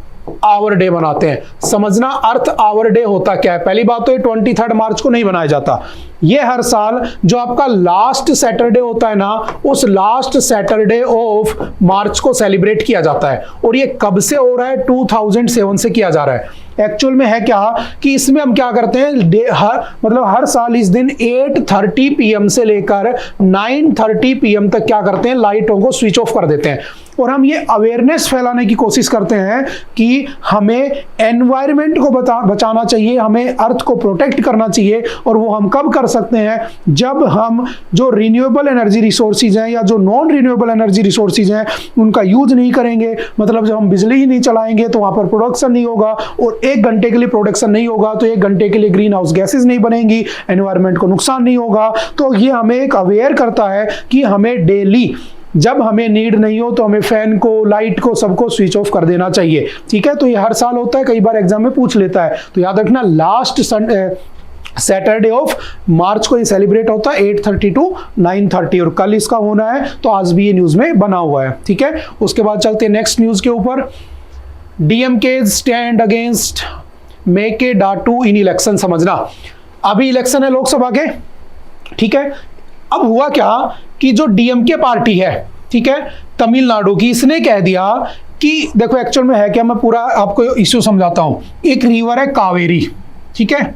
आवर डे बनाते हैं। समझना अर्थ आवर डे होता क्या है। पहली बात तो ये 23 मार्च को नहीं बनाया जाता, ये हर साल जो आपका लास्ट सैटरडे होता है ना, उस लास्ट सैटरडे ऑफ मार्च को सेलिब्रेट किया जाता है। और ये कब से हो रहा है, 2007 से किया जा रहा है। एक्चुअल में है क्या कि इसमें हम क्या करते हैं, मतलब हर साल इस दिन 8:30 PM से लेकर 9:30 PM तक क्या करते हैं, लाइटों को स्विच ऑफ कर देते हैं। और हम ये अवेयरनेस फैलाने की कोशिश करते हैं कि हमें एनवायरनमेंट को बचाना चाहिए, हमें अर्थ को प्रोटेक्ट करना चाहिए। और वो हम कब कर सकते हैं, जब हम जो रिन्यूएबल एनर्जी रिसोर्सेज हैं या जो नॉन रिन्यूएबल एनर्जी रिसोर्सेज हैं उनका यूज नहीं करेंगे। मतलब जब हम बिजली ही नहीं चलाएंगे तो वहां पर प्रोडक्शन नहीं होगा, और 1 घंटे के लिए प्रोडक्शन नहीं होगा तो 1 घंटे के लिए ग्रीन हाउस गैसेज नहीं बनेंगी, एनवायरनमेंट को नुकसान नहीं होगा। तो ये हमें एक अवेयर करता है कि हमें डेली जब हमें नीड नहीं हो तो हमें फैन को, लाइट को, सबको स्विच ऑफ कर देना चाहिए, ठीक है। तो ये हर साल होता है, कई बार एग्जाम में पूछ लेता है, तो याद रखना लास्ट सैटरडे ऑफ मार्च को ये सेलिब्रेट होता है 8:30 to 9:30 और कल इसका होना है, तो आज भी ये न्यूज में बना हुआ है, ठीक है। उसके बाद चलते हैं नेक्स्ट न्यूज के ऊपर। DMK स्टैंड अगेंस्ट मेके डाटू इन इलेक्शन। समझना अभी इलेक्शन है लोकसभा के, ठीक है। अब हुआ क्या कि जो DMK पार्टी है, ठीक है, तमिलनाडु की, इसने कह दिया कि देखो एक्चुअल में है क्या, मैं पूरा आपको इश्यू समझाता हूं। एक रिवर है कावेरी, ठीक है।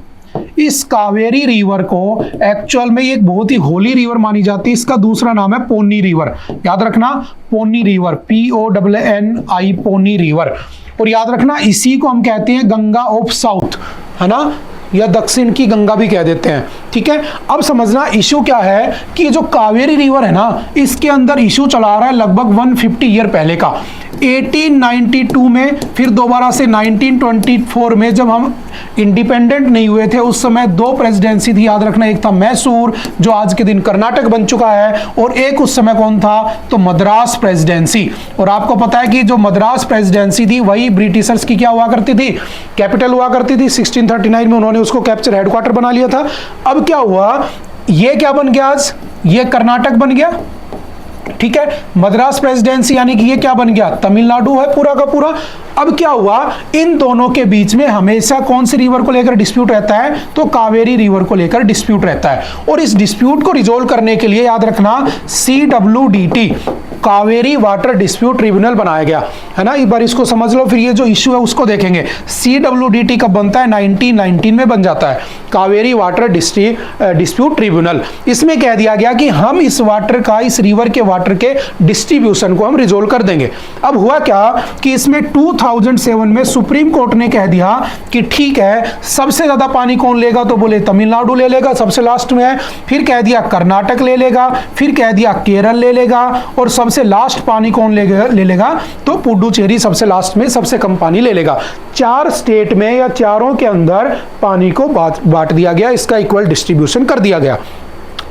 इस कावेरी रिवर को एक्चुअल में एक बहुत ही होली रिवर मानी जाती है। इसका दूसरा नाम है पोन्नी रिवर, याद रखना, पोन्नी रिवर, PONNI, पोन्नी रिवर। और याद रखना इसी को हम कहते हैं गंगा ऑफ साउथ, है ना, या दक्षिण की गंगा भी कह देते हैं, ठीक है। अब समझना इशू क्या है कि जो कावेरी रिवर है ना, इसके अंदर इशू चला रहा है लगभग 150 ईयर पहले का। 1892 में, फिर दोबारा से 1924 में जब हम इंडिपेंडेंट नहीं हुए थे उस समय 2 प्रेसिडेंसी थी, याद रखना। एक था मैसूर जो आज के दिन कर्नाटक बन चुका है, और एक उस समय कौन था, तो मद्रास प्रेसिडेंसी। और आपको पता है कि जो मद्रास प्रेसिडेंसी थी वही ब्रिटिशर्स की क्या हुआ करती थी, कैपिटल हुआ करती थी। 1639 में उन्होंने उसको कैप्चर हेडक्वार्टर बना लिया था। अब क्या हुआ, ये क्या बन गया, आज ये कर्नाटक बन गया, ठीक है, मद्रास प्रेसिडेंसी यानी कि ये क्या बन गया, तमिलनाडु है पूरा का पूरा। अब क्या हुआ, इन दोनों के बीच में हमेशा कौन सी रिवर को लेकर डिस्प्यूट रहता है, तो कावेरी रिवर को लेकर डिस्प्यूट रहता है। और इस डिस्प्यूट को रिजोल्व करने के लिए याद रखना CWDT, Kaveri water dispute tribunal बनाया गया है ना। एक बार इसको समझ लो, फिर ये जो इश्यू है उसको देखेंगे। CWDT कब बनता है, 1919 में बन जाता है, कावेरी वाटर डिस्प्यूट ट्रिब्यूनल। इसमें कह दिया गया कि हम इस वाटर का, इस रिवर के वाटर के डिस्ट्रीब्यूशन को हम रिजोल्व कर देंगे। अब हुआ क्या कि इसमें 2007 में सुप्रीम कोर्ट ने कह दिया कि ठीक है, सबसे ज्यादा पानी कौन लेगा, तो बोले तमिलनाडु ले लेगा, सबसे लास्ट में है। फिर कह दिया कर्नाटक ले लेगा, फिर कह दिया केरल ले लेगा, और सबसे लास्ट पानी कौन ले लेगा, तो पुडुचेरी सबसे लास्ट में सबसे कम पानी ले लेगा। 4 स्टेट में या चारों के अंदर पानी को बांट दिया गया, इसका इक्वल डिस्ट्रीब्यूशन कर दिया गया।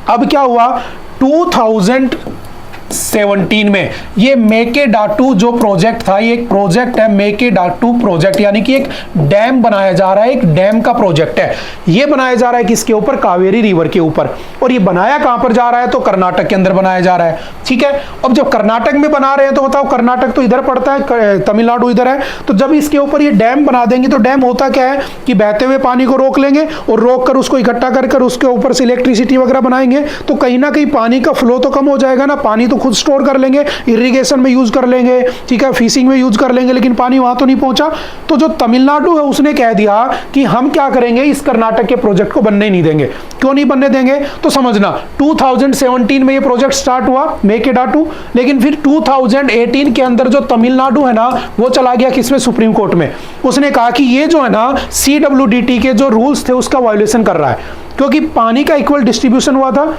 अब क्या हुआ, 2017 में ये मेकेडाटू जो प्रोजेक्ट था, ये एक प्रोजेक्ट है मेकेडाटू प्रोजेक्ट, यानी कि एक डैम बनाया जा रहा है, एक डैम का प्रोजेक्ट है। ये बनाया जा रहा है किसके ऊपर, कावेरी रिवर के ऊपर। और ये बनाया कहां पर जा रहा है, तो कर्नाटक के अंदर बनाया जा रहा है। ठीक है, अब जब कर्नाटक में बना रहे हैं तो बताओ, कर्नाटक तो इधर पड़ता है, तमिलनाडु इधर है, तो जब इसके ऊपर ये डैम बना देंगे तो डैम होता क्या है कि बहते हुए पानी को रोक लेंगे, और रोक कर उसको इकट्ठा कर उसके ऊपर से इलेक्ट्रिसिटी वगैरह बनाएंगे, तो कहीं ना कहीं पानी का फ्लो तो कम हो जाएगा ना। पानी तो खुद स्टोर कर लेंगे, इरिगेशन में यूज कर लेंगे, ठीक है, फिशिंग में यूज कर लेंगे, लेकिन पानी वहां तो नहीं पहुंचा। तो जो तमिलनाडु है उसने कह दिया कि हम क्या करेंगे, इस कर्नाटक के प्रोजेक्ट को बनने नहीं देंगे। क्यों नहीं बनने देंगे, तो समझना 2017 में ये प्रोजेक्ट स्टार्ट हुआ मेकेडाटू, लेकिन फिर 2018 के अंदर जो तमिलनाडु है ना, वो चला गया किसमें, सुप्रीम कोर्ट में। उसने कहा कि ये जो है ना CWDT के जो रूल्स थे उसका वायोलेशन कर रहा है, क्योंकि पानी का इक्वल डिस्ट्रीब्यूशन हुआ था।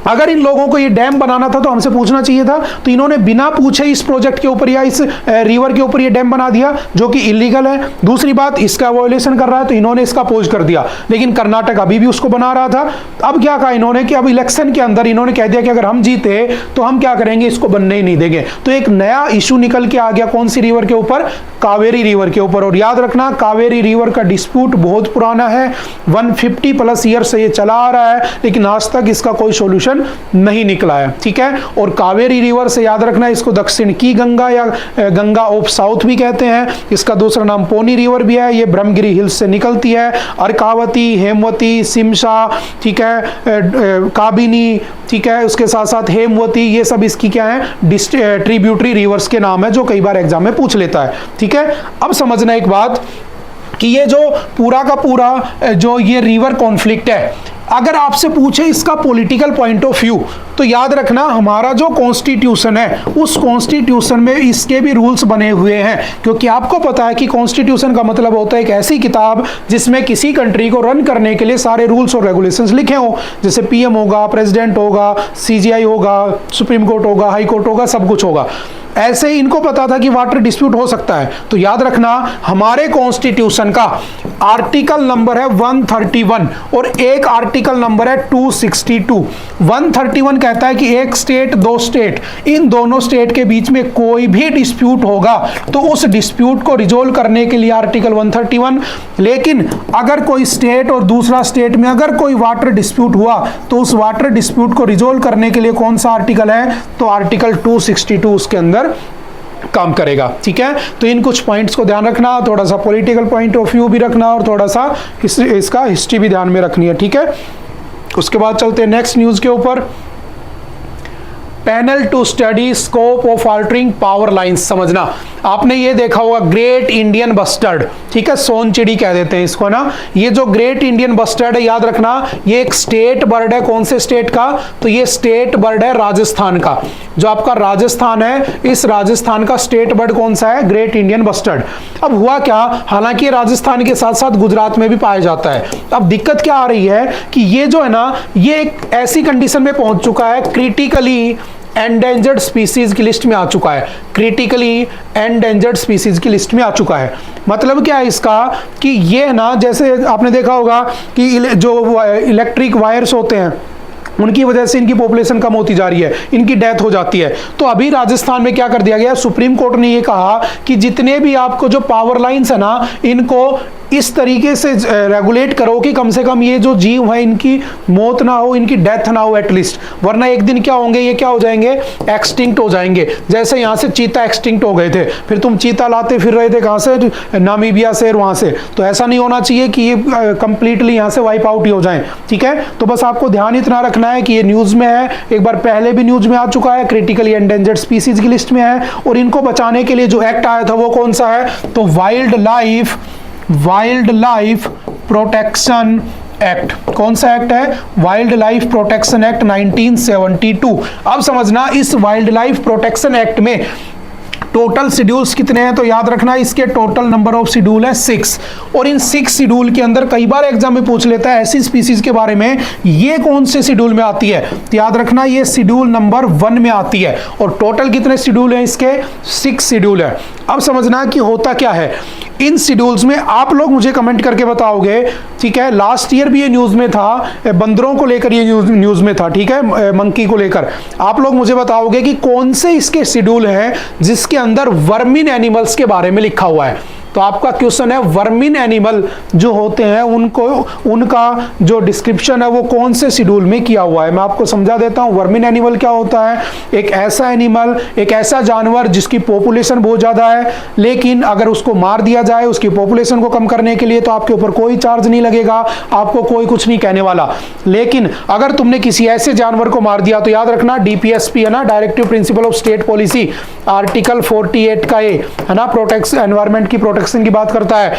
अगर इन लोगों को ये डैम बनाना था तो हमसे पूछना चाहिए था, तो इन्होंने बिना पूछे इस प्रोजेक्ट के ऊपर या इस रिवर के ऊपर ये डैम बना दिया, जो कि इलीगल है। दूसरी बात, इसका वायोलेशन कर रहा है, तो इन्होंने इसका अपोज कर दिया। लेकिन कर्नाटक अभी भी उसको बना रहा था। अब क्या कहा इन्होंने कि अब इलेक्शन के अंदर इन्होंने कह दिया कि अगर हम जीते तो हम क्या करेंगे, इसको बनने ही नहीं देंगे। तो एक नया इशू निकल के आ गया, कौन सी रिवर के ऊपर, कावेरी रिवर के ऊपर। और याद रखना, कावेरी रिवर का डिस्प्यूट बहुत पुराना है, 150+ ईयर से ये चला आ रहा है, लेकिन आज तक इसका कोई सोल्यूशन नहीं निकला है। ठीक है, और कावेरी रिवर से याद रखना, इसको दक्षिण की गंगा या गंगा ऑफ साउथ भी कहते हैं। इसका दूसरा नाम पोनी रिवर भी है। ये ब्रह्मगिरी हिल्स से निकलती है। अर्कावती, हेमवती, सिमशा, ठीक है, काबिनी, ठीक है, उसके साथ साथ हेमवती, ये सब इसकी क्या है, ट्रिब्यूटरी रिवर्स के नाम है, जो कई बार एग्जाम में पूछ लेता है। ठीक है, अब समझना एक बात कि ये जो पूरा का पूरा जो ये रिवर कॉन्फ्लिक्ट है, अगर आपसे पूछे इसका पॉलिटिकल पॉइंट ऑफ व्यू, तो याद रखना हमारा जो कॉन्स्टिट्यूशन है, उस कॉन्स्टिट्यूशन में इसके भी रूल्स बने हुए हैं। क्योंकि आपको पता है कि कॉन्स्टिट्यूशन का मतलब होता है एक ऐसी किताब जिसमें किसी कंट्री को रन करने के लिए सारे रूल्स और रेगुलेशंस लिखे हो। जैसे PM होगा, प्रेसिडेंट होगा, CGI होगा, सुप्रीम कोर्ट होगा, हाई कोर्ट होगा, सब कुछ होगा। ऐसे ही इनको पता था कि वाटर डिस्प्यूट हो सकता है। तो याद रखना, हमारे कॉन्स्टिट्यूशन का आर्टिकल नंबर है 131 और एक आर्टिकल नंबर है 262। 131 कहता है कि एक स्टेट, 2 स्टेट, इन दोनों स्टेट के बीच में कोई भी डिस्प्यूट होगा तो उस डिस्प्यूट को रिजोल्व करने के लिए आर्टिकल 131। लेकिन अगर कोई स्टेट और दूसरा स्टेट में अगर कोई वाटर डिस्प्यूट हुआ तो उस वाटर डिस्प्यूट को रिजोल्व करने के लिए कौन सा आर्टिकल है, तो आर्टिकल 262 उसके अंदर काम करेगा। ठीक है, तो इन कुछ पॉइंट्स को ध्यान रखना, थोड़ा सा पॉलिटिकल पॉइंट ऑफ व्यू भी रखना और थोड़ा सा इसका हिस्ट्री भी ध्यान में रखनी है। ठीक है, उसके बाद चलते हैं नेक्स्ट न्यूज के ऊपर। Panel to study scope of altering power lines. समझना, आपने ये देखा होगा ग्रेट इंडियन बस्टर्ड, ठीक है, सोनचिड़ी कह देते हैं इसको ना। ये जो ग्रेट इंडियन बस्टर्ड है, याद रखना ये एक स्टेट बर्ड है। कौन से स्टेट का, तो ये स्टेट बर्ड है राजस्थान का। जो आपका राजस्थान है, इस राजस्थान का स्टेट बर्ड कौन सा है, ग्रेट इंडियन बस्टर्ड। अब हुआ क्या, हालांकि राजस्थान के साथ साथ गुजरात में भी पाया जाता है। अब दिक्कत क्या आ रही है कि ये जो है ना, ये एक ऐसी कंडीशन में पहुंच चुका है, क्रिटिकली एंडेंजर्ड स्पीसीज की लिस्ट में आ चुका है। क्रिटिकली एंडेंजर्ड स्पीसीज की लिस्ट में आ चुका है। मतलब क्या है इसका कि ये ना, जैसे आपने देखा होगा कि जो इलेक्ट्रिक वायर्स होते हैं उनकी वजह से इनकी पॉपुलेशन कम होती जा रही है, इनकी डेथ हो जाती है। तो अभी राजस्थान में क्या कर दिया गया, सुप्रीम कोर्ट ने ये कहा कि जितने भी आपको जो पावर लाइंस है ना, इनको इस तरीके से रेगुलेट करो कि कम से कम ये जो जीव है इनकी मौत ना हो, इनकी डेथ ना हो एटलीस्ट, वरना एक दिन क्या होंगे, ये क्या हो जाएंगे, एक्सटिंक्ट हो जाएंगे। जैसे यहाँ से चीता एक्सटिंक्ट हो गए थे, फिर तुम चीता लाते फिर रहे थे कहाँ से, नामीबिया से, वहां से। तो ऐसा नहीं होना चाहिए कि ये कंप्लीटली यहाँ से वाइप आउट ही हो जाएं, ठीक है। तो बस आपको ध्यान इतना रखना है कि ये न्यूज में है, एक बार पहले भी न्यूज में आ चुका है, क्रिटिकली एंडेंजर्ड स्पीसीज की लिस्ट में है, और इनको बचाने के लिए जो एक्ट आया था वो कौन सा है, तो वाइल्ड लाइफ प्रोटेक्शन एक्ट। कौन सा एक्ट है, वाइल्ड लाइफ प्रोटेक्शन एक्ट 1972। अब समझना, इस वाइल्ड लाइफ प्रोटेक्शन एक्ट में टोटल शेड्यूल्स कितने हैं, तो याद रखना इसके टोटल नंबर ऑफ शेड्यूल है 6, और इन 6 शेड्यूल के अंदर कई बार एग्जाम में पूछ लेता है ऐसी स्पीसीज के बारे में, ये कौन से शेड्यूल में आती है, तो याद रखना ये शेड्यूल नंबर 1 में आती है। और टोटल कितने शेड्यूल हैं इसके, 6 शेड्यूल है। अब समझना कि होता क्या है इन शेड्यूल्स में, आप लोग मुझे कमेंट करके बताओगे, ठीक है। लास्ट ईयर भी ये न्यूज में था, बंदरों को लेकर ये न्यूज में था, ठीक है, मंकी को लेकर। आप लोग मुझे बताओगे कि कौन से इसके शेड्यूल हैं जिसके अंदर वर्मिन एनिमल्स के बारे में लिखा हुआ है। तो आपका क्वेश्चन है वर्मिन एनिमल जो होते हैं उनको, उनका जो डिस्क्रिप्शन है वो कौन से शेड्यूल में किया हुआ है। मैं आपको समझा देता हूं वर्मिन एनिमल क्या होता है। एक ऐसा एनिमल, एक ऐसा जानवर जिसकी पॉपुलेशन बहुत ज्यादा है, लेकिन अगर उसको मार दिया जाए उसकी पॉपुलेशन को कम करने के लिए, तो आपके ऊपर कोई चार्ज नहीं लगेगा, आपको कोई कुछ नहीं कहने वाला। लेकिन अगर तुमने किसी ऐसे जानवर को मार दिया, तो याद रखना DPSP है ना, directive principle of state policy, article 48 का ए है ना, प्रोटेक्शन, एनवायरमेंट की प्रोटेक्शन की बात करता है।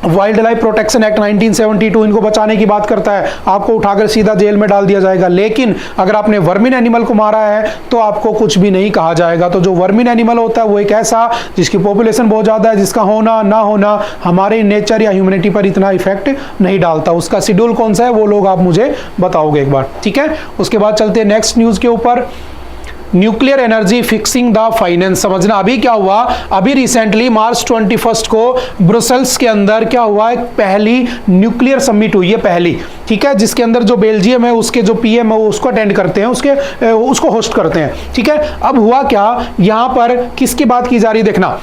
वाइल्ड लाइफ प्रोटेक्शन एक्ट 1972 इनको बचाने की बात करता है। आपको उठाकर सीधा जेल में डाल दिया जाएगा, लेकिन अगर आपने वर्मिन एनिमल को मारा है तो आपको कुछ भी नहीं कहा जाएगा। तो जो वर्मिन एनिमल होता है वो एक ऐसा जिसकी पॉपुलेशन बहुत ज्यादा है, जिसका होना ना होना हमारे नेचर या ह्यूमैनिटी पर इतना इफेक्ट नहीं डालता। उसका शेड्यूल कौन सा है वो लोग आप मुझे बताओगे एक बार, ठीक है। उसके बाद चलते हैं नेक्स्ट न्यूज के ऊपर, nuclear energy fixing the finance. समझना अभी क्या हुआ, अभी रिसेंटली मार्च 21 को ब्रुसेल्स के अंदर क्या हुआ, एक पहली न्यूक्लियर समिट हुई है, पहली, ठीक है, जिसके अंदर जो बेल्जियम है उसके जो PM है वो उसको अटेंड करते हैं, उसको होस्ट करते हैं, ठीक है। अब हुआ क्या, यहां पर किसकी बात की जा रही है, देखना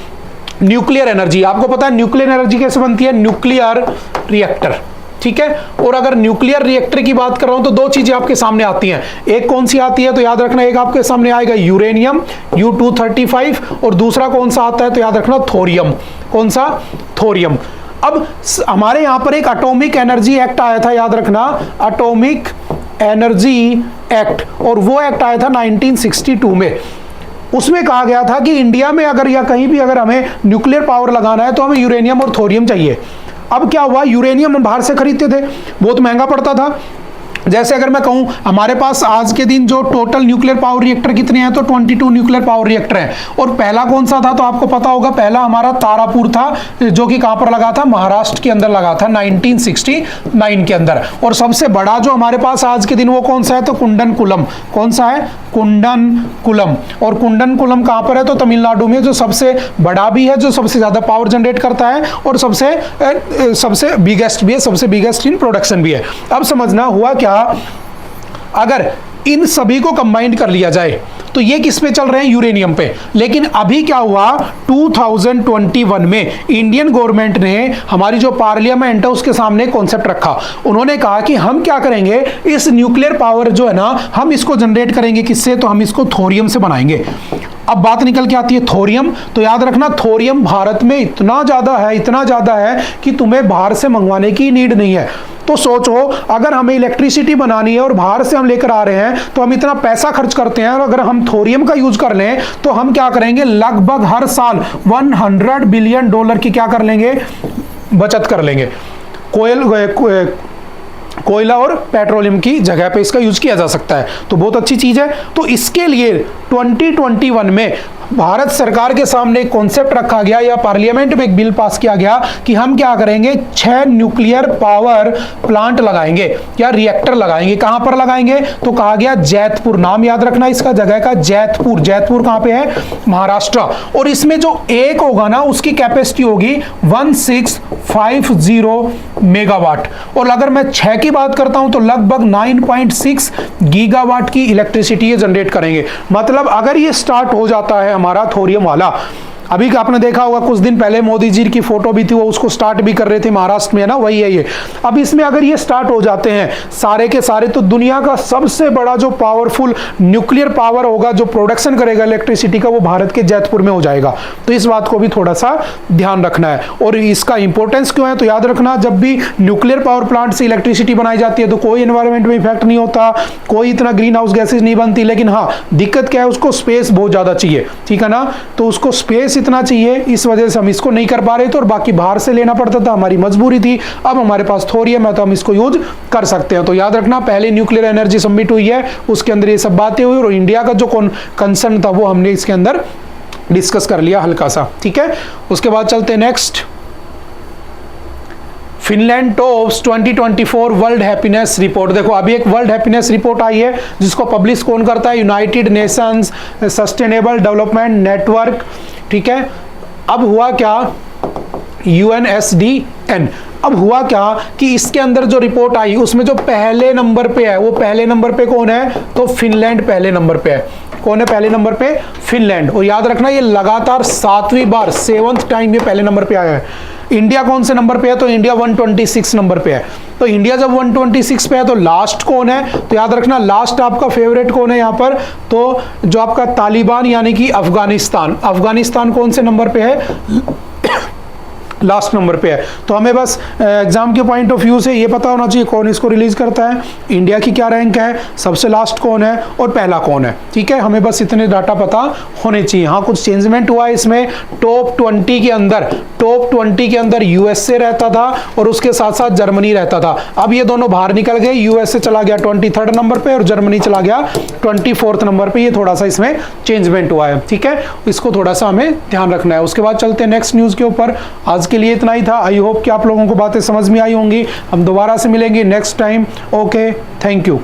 न्यूक्लियर एनर्जी। आपको पता है न्यूक्लियर एनर्जी कैसे बनती है, न्यूक्लियर रिएक्टर, ठीक है। और अगर न्यूक्लियर रिएक्टर की बात कर रहा हूं तो 2 चीजें आपके सामने आती हैं। एक कौन सी आती है, तो याद रखना एक आपके सामने आएगा यूरेनियम U-235, और दूसरा कौन सा आता है, तो याद रखना थोरियम। कौन सा, थोरियम। अब हमारे यहां पर एक एटॉमिक एनर्जी एक्ट आया था, याद रखना एटॉमिक एनर्जी एक्ट, और वो एक्ट आया था 1962 में। उसमें कहा गया था कि इंडिया में अगर या कहीं भी अगर हमें न्यूक्लियर पावर लगाना है तो हमें यूरेनियम और थोरियम चाहिए। अब क्या हुआ, यूरेनियम हम बाहर से खरीदते थे, बहुत महंगा पड़ता था। जैसे अगर मैं कहूं हमारे पास आज के दिन जो टोटल न्यूक्लियर पावर रिएक्टर कितने हैं, तो 22 न्यूक्लियर पावर रिएक्टर हैं। और पहला कौन सा था, तो आपको पता होगा, पहला हमारा तारापुर था, जो कि कहां पर लगा था, महाराष्ट्र के अंदर लगा था 1969 के अंदर। और सबसे बड़ा जो हमारे पास आज के दिन वो कौन सा है, तो कुंडनकुलम। कौन सा है, कुंडनकुलम। और कुंडनकुलम कहां पर है, तो तमिलनाडु में, जो सबसे बड़ा भी है, जो सबसे ज्यादा पावर जनरेट करता है, और सबसे बिगेस्ट भी है, सबसे बिगेस्ट इन प्रोडक्शन भी है। अब समझना हुआ क्या, अगर इन सभी को कंबाइंड कर लिया जाए तो ये किस पे चल रहे हैं, यूरेनियम पे। लेकिन अभी क्या हुआ, 2021 में इंडियन गवर्नमेंट ने, हमारी जो पार्लियामेंट है उसके सामने कॉन्सेप्ट रखा। उन्होंने कहा कि हम क्या करेंगे, इस न्यूक्लियर पावर जो है ना, हम इसको जनरेट करेंगे किससे, तो हम इसको थोरियम से बनाएंगे। अब बात निकल के आती है थोरियम, तो याद रखना थोरियम भारत में इतना ज्यादा है कि तुम्हें बाहर से मंगवाने की नीड नहीं है। तो सोचो, अगर हमें इलेक्ट्रिसिटी बनानी है और बाहर से हम लेकर आ रहे हैं, तो हम इतना पैसा खर्च करते हैं, और अगर हम थोरियम का यूज कर लें तो हम क्या करेंगे, लगभग हर साल $100 बिलियन की क्या कर लेंगे, बचत कर लेंगे। कोयला और पेट्रोलियम की जगह पे इसका यूज किया जा सकता है, तो बहुत अच्छी चीज है। तो इसके लिए 2021 में भारत सरकार के सामने एक कॉन्सेप्ट रखा गया, या पार्लियामेंट में एक बिल पास किया गया कि हम क्या करेंगे, 6 न्यूक्लियर पावर प्लांट लगाएंगे या रिएक्टर लगाएंगे। कहां पर लगाएंगे, तो कहा गया जैतपुर, नाम याद रखना इसका जगह का, जैतपुर। जैतपुर कहां पे है, महाराष्ट्र। और इसमें जो एक होगा ना, उसकी कैपेसिटी होगी 1650 मेगावाट। और अगर मैं 6 की बात करता हूं तो लगभग 9.6 गीगावाट की इलेक्ट्रिसिटी ये जनरेट करेंगे। मतलब अगर ये स्टार्ट हो जाता है हमारा थोरियम वाला, अभी आपने देखा होगा कुछ दिन पहले मोदी जी की फोटो भी थी, वो उसको स्टार्ट भी कर रहे थे महाराष्ट्र में, ना वही है ये। अब इसमें अगर ये स्टार्ट हो जाते हैं सारे के सारे, तो दुनिया का सबसे बड़ा जो पावरफुल न्यूक्लियर पावर होगा, जो प्रोडक्शन करेगा इलेक्ट्रिसिटी का, वो भारत के जैतपुर में हो जाएगा। तो इस बात को भी थोड़ा सा ध्यान रखना है। और इसका इंपॉर्टेंस क्यों है, तो याद रखना, जब भी न्यूक्लियर पावर प्लांट से इलेक्ट्रिसिटी बनाई जाती है तो कोई एनवायरमेंट में इफेक्ट नहीं होता, कोई इतना ग्रीन हाउस गैसेज नहीं बनती, लेकिन हाँ दिक्कत क्या है, उसको स्पेस बहुत ज्यादा चाहिए, ठीक है ना। तो उसको स्पेस इतना चाहिए, इस वजह से हम इसको नहीं कर पा रहे थे, और बाकी बाहर से लेना पड़ता था, हमारी मजबूरी थी। अब हमारे पास थोरियम है तो हम इसको यूज कर सकते हैं। तो याद रखना, पहले न्यूक्लियर एनर्जी समिट हुई है, उसके अंदर ये सब बातें हुई, और इंडिया का जो कंसर्न था वो हमने इसके अंदर डिस्कस कर लिया हल्का सा, ठीक है। उसके बाद चलते हैं next. Finland tops 2024 world happiness report. देखो अभी एक वर्ल्ड हैप्पीनेस रिपोर्ट आई है, जिसको पब्लिश कौन करता है, United Nations sustainable development network, ठीक है। अब हुआ क्या, UNSDN। अब हुआ क्या कि इसके अंदर जो रिपोर्ट आई उसमें जो पहले नंबर पे है, वो पहले नंबर पे कौन है, तो फिनलैंड पहले नंबर पे है। कौन है पहले नंबर पे, फिनलैंड। और याद रखना ये लगातार 7वीं बार 7th टाइम ये पहले नंबर पे आया है। इंडिया कौन से नंबर पे है, तो इंडिया 126 नंबर पे है। तो इंडिया जब 126 पे है तो लास्ट कौन है, तो याद रखना लास्ट आपका फेवरेट कौन है यहाँ पर, तो जो आपका तालिबान यानी कि अफगानिस्तान। अफगानिस्तान कौन से नंबर पे है, लास्ट नंबर पे है। तो हमें बस एग्जाम के पॉइंट ऑफ व्यू से ये पता होना चाहिए कौन इसको रिलीज करता है, इंडिया की क्या रैंक है, सबसे लास्ट कौन है और पहला कौन है, ठीक है। हमें बस इतने डाटा पता होने चाहिए। हाँ कुछ चेंजमेंट हुआ है इसमें, टॉप 20 के अंदर यूएसए रहता था और उसके साथ साथ जर्मनी रहता था। अब ये दोनों बाहर निकल गए, यूएसए चला गया 23rd नंबर पे और जर्मनी चला गया 24th नंबर पे। ये थोड़ा सा इसमें चेंजमेंट हुआ है, ठीक है, इसको थोड़ा सा हमें ध्यान रखना है। उसके बाद चलते हैं नेक्स्ट न्यूज के ऊपर। आज के लिए इतना ही था। आई होप कि आप लोगों को बातें समझ में आई होंगी। हम दोबारा से मिलेंगे next time. Okay, thank you.